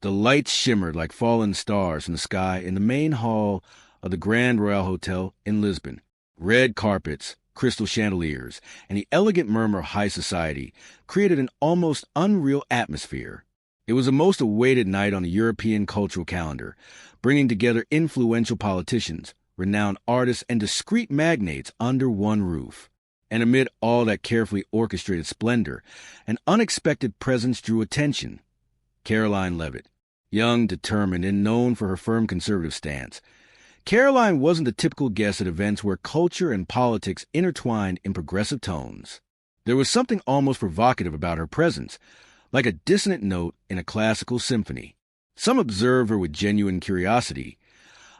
The lights shimmered like fallen stars in the sky in the main hall of the Grand Royale Hotel in Lisbon. Red carpets, crystal chandeliers, and the elegant murmur of high society created an almost unreal atmosphere. It was the most awaited night on the European cultural calendar, bringing together influential politicians, renowned artists, and discreet magnates under one roof. And amid all that carefully orchestrated splendor, an unexpected presence drew attention. Caroline Levit, young, determined, and known for her firm conservative stance. Caroline wasn't the typical guest at events where culture and politics intertwined in progressive tones. There was something almost provocative about her presence, like a dissonant note in a classical symphony. Some observed her with genuine curiosity,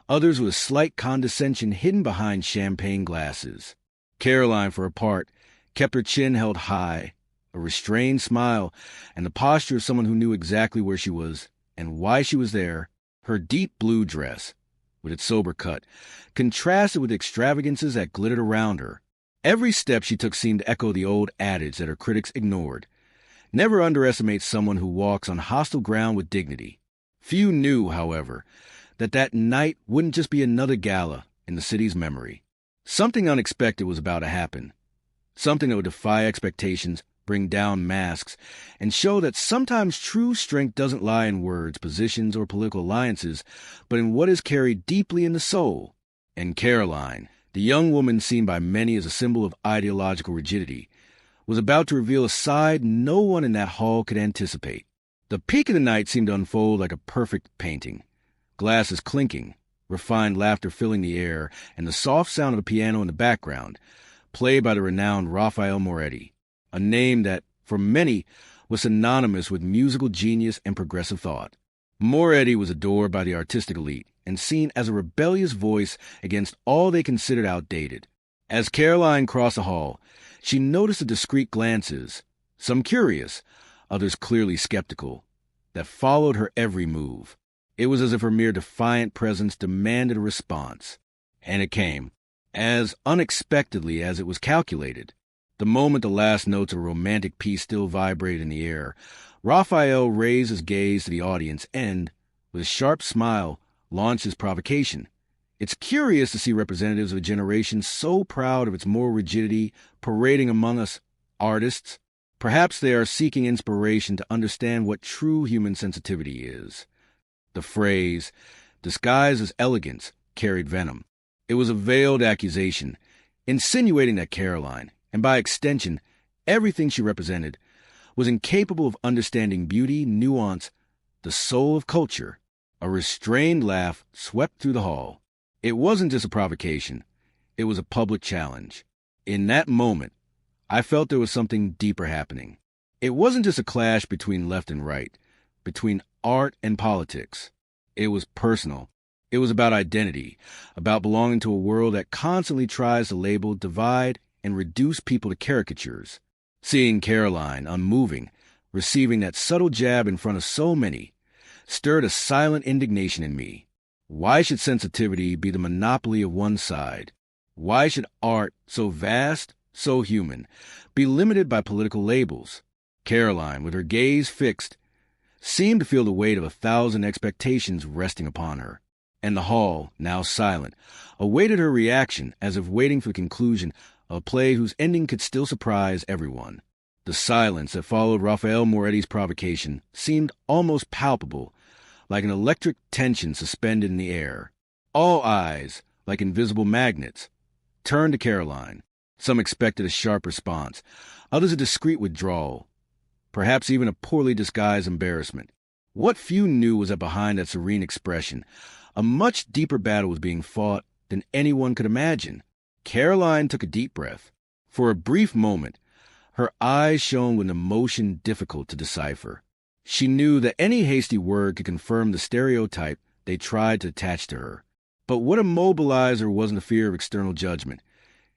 others with a slight condescension hidden behind champagne glasses. Caroline, for her part, kept her chin held high, a restrained smile, and the posture of someone who knew exactly where she was and why she was there. Her deep blue dress, with its sober cut, contrasted with the extravagances that glittered around her. Every step she took seemed to echo the old adage that her critics ignored: never underestimate someone who walks on hostile ground with dignity. Few knew, however, that night wouldn't just be another gala in the city's memory. Something unexpected was about to happen, something that would defy expectations, bring down masks, and show that sometimes true strength doesn't lie in words, positions, or political alliances, but in what is carried deeply in the soul. And Caroline, the young woman seen by many as a symbol of ideological rigidity, was about to reveal a side no one in that hall could anticipate. The peak of the night seemed to unfold like a perfect painting. Glasses clinking, refined laughter filling the air, and the soft sound of a piano in the background, played by the renowned Raphael Moretti, a name that, for many, was synonymous with musical genius and progressive thought. Moretti was adored by the artistic elite and seen as a rebellious voice against all they considered outdated. As Caroline crossed the hall, she noticed the discreet glances, some curious, others clearly skeptical, that followed her every move. It was as if her mere defiant presence demanded a response. And it came, as unexpectedly as it was calculated. The moment the last notes of a romantic piece still vibrated in the air, Raphael raised his gaze to the audience and, with a sharp smile, launched his provocation. It's curious to see representatives of a generation so proud of its moral rigidity parading among us artists. Perhaps they are seeking inspiration to understand what true human sensitivity is. The phrase, disguised as elegance, carried venom. It was a veiled accusation, insinuating that Caroline, and by extension, everything she represented, was incapable of understanding beauty, nuance, the soul of culture. A restrained laugh swept through the hall. It wasn't just a provocation. It was a public challenge. In that moment, I felt there was something deeper happening. It wasn't just a clash between left and right, between art and politics. It was personal. It was about identity, about belonging to a world that constantly tries to label, divide, and reduce people to caricatures. Seeing Caroline, unmoving, receiving that subtle jab in front of so many, stirred a silent indignation in me. Why should sensitivity be the monopoly of one side? Why should art, so vast, so human, be limited by political labels? Caroline, with her gaze fixed, seemed to feel the weight of 1,000 expectations resting upon her. And the hall, now silent, awaited her reaction as if waiting for the conclusion of a play whose ending could still surprise everyone. The silence that followed Raphael Moretti's provocation seemed almost palpable, like an electric tension suspended in the air. All eyes, like invisible magnets, turned to Caroline. Some expected a sharp response, others a discreet withdrawal, perhaps even a poorly disguised embarrassment. What few knew was that behind that serene expression, a much deeper battle was being fought than anyone could imagine. Caroline took a deep breath. For a brief moment, her eyes shone with an emotion difficult to decipher. She knew that any hasty word could confirm the stereotype they tried to attach to her. But what immobilized her wasn't the fear of external judgment.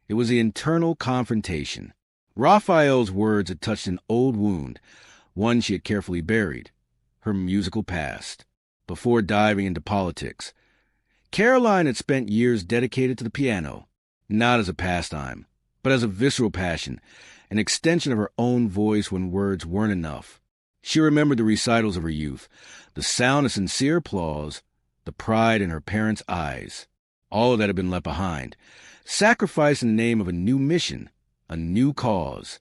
It was the internal confrontation. Raphael's words had touched an old wound, one she had carefully buried, her musical past. Before diving into politics, Caroline had spent years dedicated to the piano, not as a pastime, but as a visceral passion, an extension of her own voice when words weren't enough. She remembered the recitals of her youth, the sound of sincere applause, the pride in her parents' eyes. All of that had been left behind. Sacrifice in the name of a new mission, a new cause.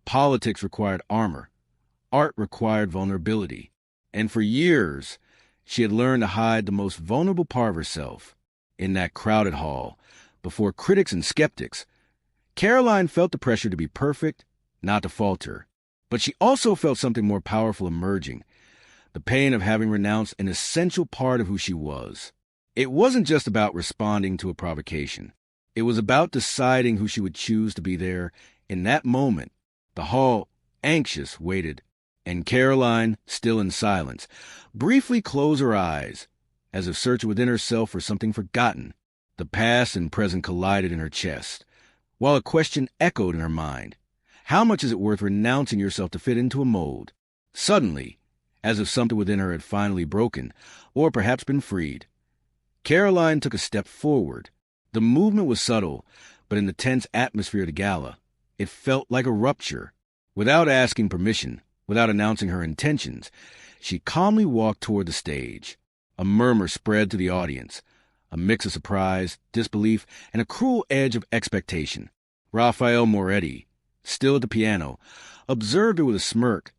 Politics required armor. Art required vulnerability. And for years, she had learned to hide the most vulnerable part of herself in that crowded hall, before critics and skeptics. Caroline felt the pressure to be perfect, not to falter. But she also felt something more powerful emerging, the pain of having renounced an essential part of who she was. It wasn't just about responding to a provocation. It was about deciding who she would choose to be there in that moment. The hall, anxious, waited, and Caroline, still in silence, briefly closed her eyes, as if searching within herself for something forgotten. The past and present collided in her chest, while a question echoed in her mind. How much is it worth renouncing yourself to fit into a mold? Suddenly, as if something within her had finally broken, or perhaps been freed, Caroline took a step forward. The movement was subtle, but in the tense atmosphere of the gala, it felt like a rupture. Without asking permission, without announcing her intentions, she calmly walked toward the stage. A murmur spread to the audience, a mix of surprise, disbelief, and a cruel edge of expectation. Raphael Moretti, still at the piano, observed her with a smirk,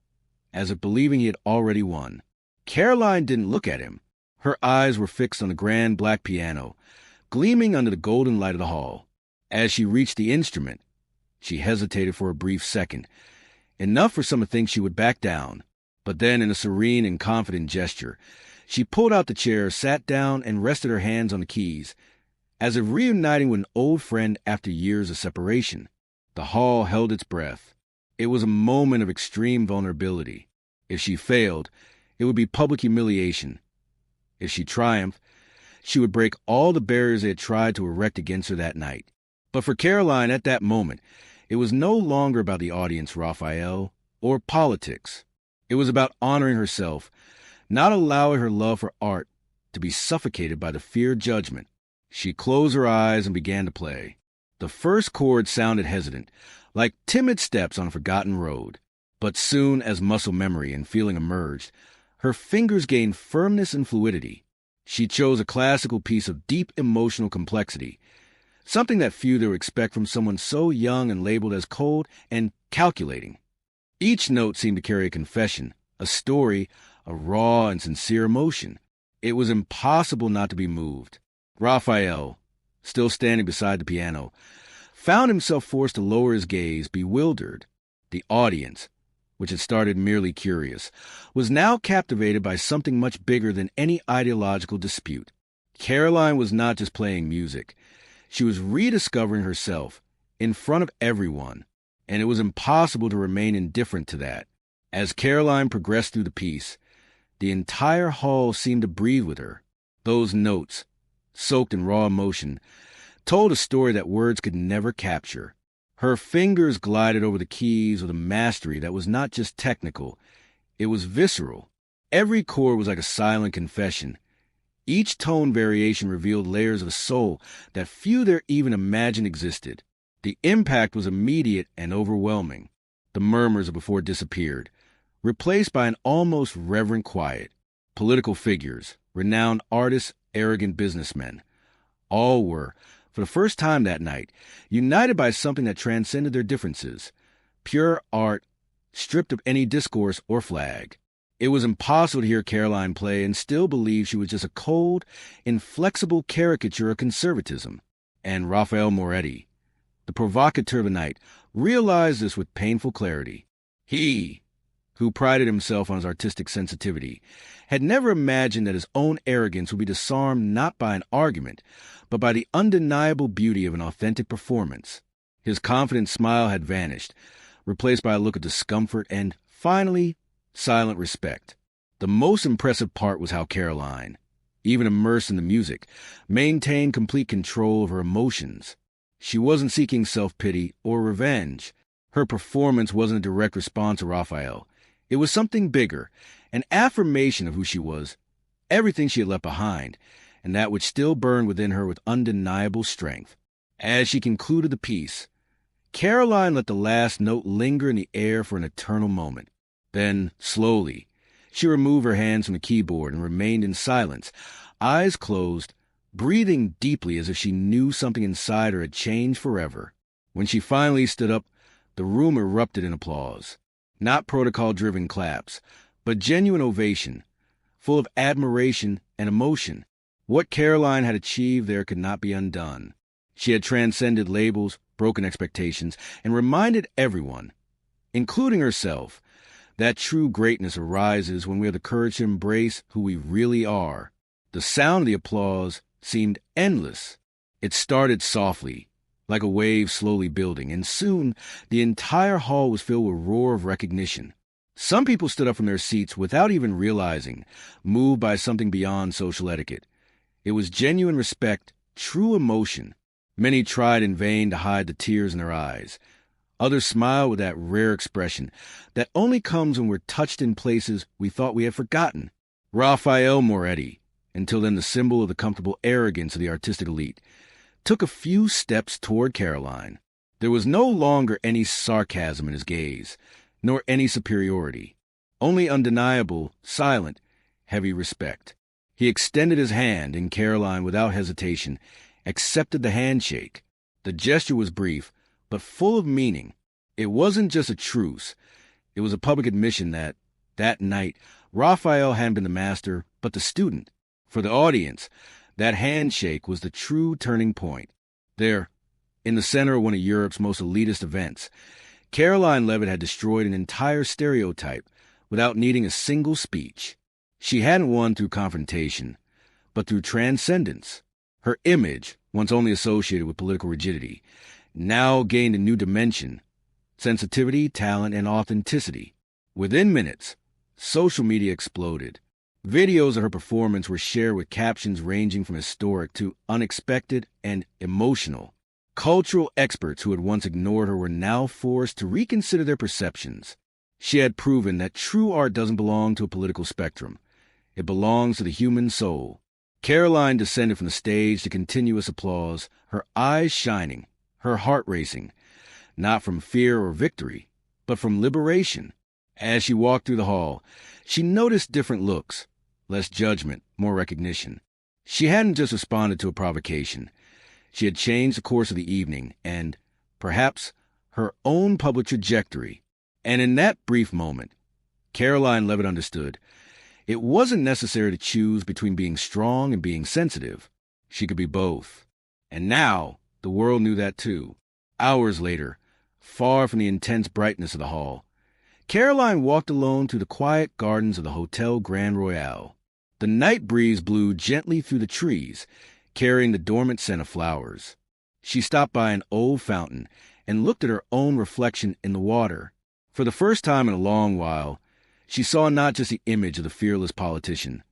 as if believing he had already won. Caroline didn't look at him. Her eyes were fixed on the grand black piano, gleaming under the golden light of the hall. As she reached the instrument, she hesitated for a brief second, enough for some to think she would back down. But then, in a serene and confident gesture, she pulled out the chair, sat down, and rested her hands on the keys, as if reuniting with an old friend after years of separation. The hall held its breath. It was a moment of extreme vulnerability. If she failed, it would be public humiliation. If she triumphed, she would break all the barriers they had tried to erect against her that night. But for Caroline at that moment, it was no longer about the audience, Raphael, or politics. It was about honoring herself, not allowing her love for art to be suffocated by the fear of judgment. She closed her eyes and began to play. The first chord sounded hesitant, like timid steps on a forgotten road. But soon, as muscle memory and feeling emerged, her fingers gained firmness and fluidity. She chose a classical piece of deep emotional complexity, something that few would expect from someone so young and labeled as cold and calculating. Each note seemed to carry a confession, a story, a raw and sincere emotion. It was impossible not to be moved. Raphael, still standing beside the piano, found himself forced to lower his gaze, bewildered. The audience, which had started merely curious, was now captivated by something much bigger than any ideological dispute. Caroline was not just playing music. She was rediscovering herself in front of everyone, and it was impossible to remain indifferent to that. As Caroline progressed through the piece, the entire hall seemed to breathe with her. Those notes, soaked in raw emotion, told a story that words could never capture. Her fingers glided over the keys with a mastery that was not just technical, it was visceral. Every chord was like a silent confession. Each tone variation revealed layers of a soul that few there even imagined existed. The impact was immediate and overwhelming. The murmurs of before disappeared, replaced by an almost reverent quiet. Political figures, renowned artists, arrogant businessmen, all were, for the first time that night, united by something that transcended their differences. Pure art, stripped of any discourse or flag. It was impossible to hear Caroline play and still believe she was just a cold, inflexible caricature of conservatism. And Raphael Moretti, the provocateur of the night, realized this with painful clarity. He, who prided himself on his artistic sensitivity, had never imagined that his own arrogance would be disarmed not by an argument, but by the undeniable beauty of an authentic performance. His confident smile had vanished, replaced by a look of discomfort and, finally, silent respect. The most impressive part was how Caroline, even immersed in the music, maintained complete control of her emotions. She wasn't seeking self-pity or revenge. Her performance wasn't a direct response to Raphael. It was something bigger, an affirmation of who she was, everything she had left behind, and that which still burned within her with undeniable strength. As she concluded the piece, Caroline let the last note linger in the air for an eternal moment. Then, slowly, she removed her hands from the keyboard and remained in silence, eyes closed, breathing deeply as if she knew something inside her had changed forever. When she finally stood up, the room erupted in applause. Not protocol-driven claps, but genuine ovation, full of admiration and emotion. What Caroline had achieved there could not be undone. She had transcended labels, broken expectations, and reminded everyone, including herself, that true greatness arises when we have the courage to embrace who we really are. The sound of the applause seemed endless. It started softly, like a wave slowly building, and soon the entire hall was filled with a roar of recognition. Some people stood up from their seats without even realizing, moved by something beyond social etiquette. It was genuine respect, true emotion. Many tried in vain to hide the tears in their eyes. Others smiled with that rare expression that only comes when we're touched in places we thought we had forgotten. Raphael Moretti, until then the symbol of the comfortable arrogance of the artistic elite, took a few steps toward Caroline. There was no longer any sarcasm in his gaze, nor any superiority, only undeniable, silent, heavy respect. He extended his hand, and Caroline, without hesitation, accepted the handshake. The gesture was brief, but full of meaning. It wasn't just a truce. It was a public admission that night, Raphael hadn't been the master, but the student. For the audience, that handshake was the true turning point. There, in the center of one of Europe's most elitist events, Caroline Levit had destroyed an entire stereotype without needing a single speech. She hadn't won through confrontation, but through transcendence. Her image, once only associated with political rigidity, now gained a new dimension: sensitivity, talent, and authenticity. Within minutes, social media exploded. Videos of her performance were shared with captions ranging from historic to unexpected and emotional. Cultural experts who had once ignored her were now forced to reconsider their perceptions. She had proven that true art doesn't belong to a political spectrum. It belongs to the human soul. Caroline descended from the stage to continuous applause, her eyes shining, her heart racing, not from fear or victory, but from liberation. As she walked through the hall, she noticed different looks, less judgment, more recognition. She hadn't just responded to a provocation. She had changed the course of the evening and, perhaps, her own public trajectory. And in that brief moment, Caroline Levit understood it wasn't necessary to choose between being strong and being sensitive. She could be both. And now, the world knew that too. Hours later, far from the intense brightness of the hall, Caroline walked alone through the quiet gardens of the Hotel Grand Royale. The night breeze blew gently through the trees, carrying the dormant scent of flowers. She stopped by an old fountain and looked at her own reflection in the water. For the first time in a long while, she saw not just the image of the fearless politician,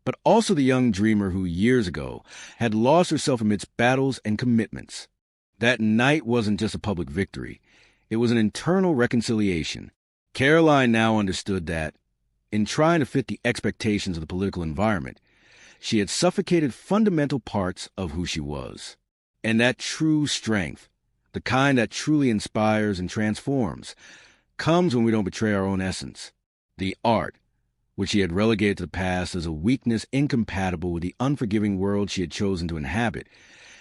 but also the young dreamer who years ago had lost herself amidst battles and commitments. That night wasn't just a public victory. It was an internal reconciliation. Caroline now understood that, in trying to fit the expectations of the political environment, she had suffocated fundamental parts of who she was. And that true strength, the kind that truly inspires and transforms, comes when we don't betray our own essence. The art, which she had relegated to the past as a weakness incompatible with the unforgiving world she had chosen to inhabit,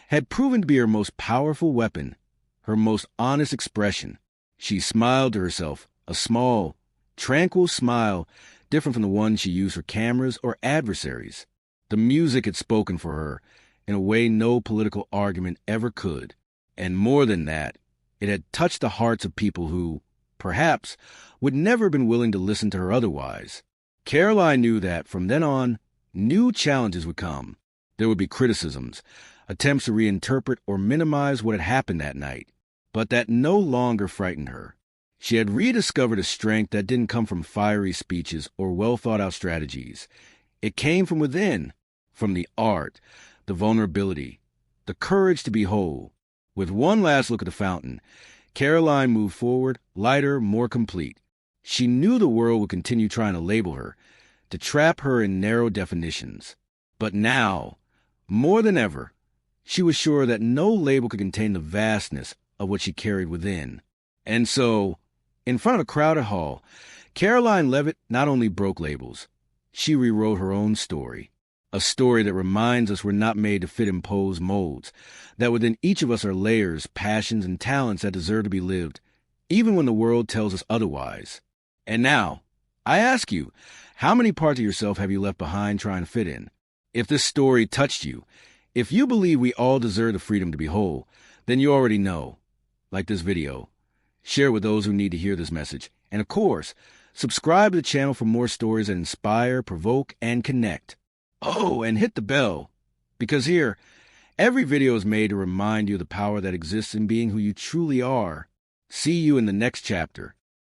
had proven to be her most powerful weapon, her most honest expression. She smiled to herself, a small, tranquil smile different from the one she used for cameras or adversaries. The music had spoken for her in a way no political argument ever could. And more than that, it had touched the hearts of people who, perhaps, would never have been willing to listen to her otherwise. Caroline knew that, from then on, new challenges would come. There would be criticisms, attempts to reinterpret or minimize what had happened that night. But that no longer frightened her. She had rediscovered a strength that didn't come from fiery speeches or well-thought-out strategies. It came from within, from the art, the vulnerability, the courage to be whole. With one last look at the fountain, Caroline moved forward, lighter, more complete. She knew the world would continue trying to label her, to trap her in narrow definitions. But now, more than ever, she was sure that no label could contain the vastness of what she carried within. And so, in front of a crowded hall, Caroline Levitt not only broke labels, she rewrote her own story. A story that reminds us we're not made to fit imposed molds, that within each of us are layers, passions, and talents that deserve to be lived, even when the world tells us otherwise. And now, I ask you, how many parts of yourself have you left behind trying to fit in? If this story touched you, if you believe we all deserve the freedom to be whole, then you already know. Like this video, share with those who need to hear this message, and of course, subscribe to the channel for more stories that inspire, provoke, and connect. Oh, and hit the bell, because here, every video is made to remind you of the power that exists in being who you truly are. See you in the next chapter.